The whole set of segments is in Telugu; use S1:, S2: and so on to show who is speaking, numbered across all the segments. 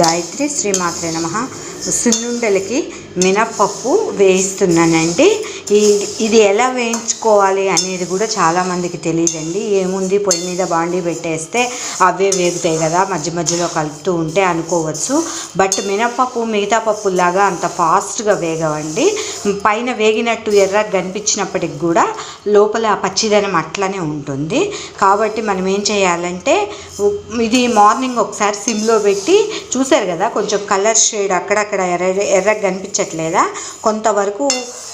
S1: గాయత్రి శ్రీమాత్రే నమః. సున్నుండలకి మినప్పప్పు వేయిస్తున్నానండి. ఇది ఎలా వేయించుకోవాలి అనేది కూడా చాలామందికి తెలియదండి. ఏముంది, పొయ్యి మీద బాండీ పెట్టేస్తే అవే వేగుతాయి కదా, మధ్య మధ్యలో కలుపుతూ ఉంటే అనుకోవచ్చు. బట్ మినప్పప్పు మిగతా పప్పులాగా అంత ఫాస్ట్గా వేగవండి. పైన వేగినట్టు ఎర్రగా కనిపించినప్పటికి కూడా లోపల పచ్చిదనం అట్లనే ఉంటుంది. కాబట్టి మనం ఏం చేయాలంటే, ఇది మార్నింగ్ ఒకసారి సిమ్లో పెట్టి చూసారు కదా, కొంచెం కలర్ షేడ్ అక్కడక్కడ ఎర్రగా కనిపించట్లేదా, కొంతవరకు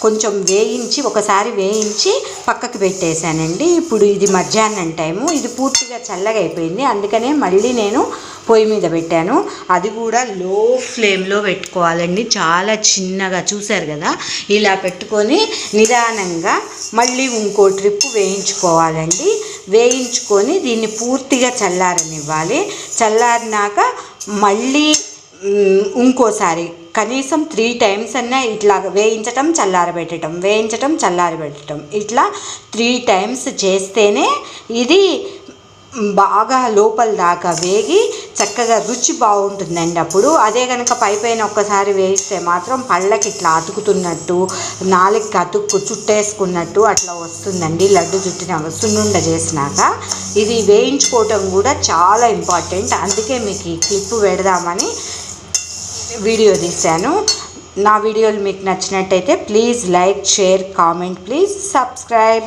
S1: కొంచెం వేయించి ఒకసారి వేయించి పక్కకి పెట్టేశానండి. ఇప్పుడు ఇది మధ్యాహ్నం టైము, ఇది పూర్తిగా చల్లగా అయిపోయింది. అందుకనే మళ్ళీ నేను పొయ్యి మీద పెట్టాను. అది కూడా లో ఫ్లేమ్లో పెట్టుకోవాలండి, చాలా చిన్నగా. చూసారు కదా, ఇలా పెట్టుకొని నిదానంగా మళ్ళీ ఇంకో ట్రిప్ వేయించుకోవాలండి. వేయించుకొని దీన్ని పూర్తిగా చల్లారనివ్వాలి. చల్లారినాక మళ్ళీ ఇంకోసారి కనీసం 3 times అన్నా ఇట్లా వేయించటం చల్లారబెట్టడం, వేయించటం చల్లారబెట్టడం, ఇట్లా 3 times చేస్తేనే ఇది బాగా లోపల దాకా వేగి చక్కగా రుచి బాగుంటుందండి. అప్పుడు అదే కనుక పైన ఒక్కసారి వేయిస్తే మాత్రం పళ్ళకి ఇట్లా అతుకుతున్నట్టు, నాలుగుకి చుట్టేసుకున్నట్టు అట్లా వస్తుందండి. లడ్డు చుట్టిన సున్నుండ చేసినాక ఇది వేయించుకోవటం కూడా చాలా ఇంపార్టెంట్. అందుకే మీకు ఈ క్లిప్ పెడదామని వీడియో తీశాను. నా వీడియోలు మీకు నచ్చినట్టయితే please like, share, comment, please subscribe.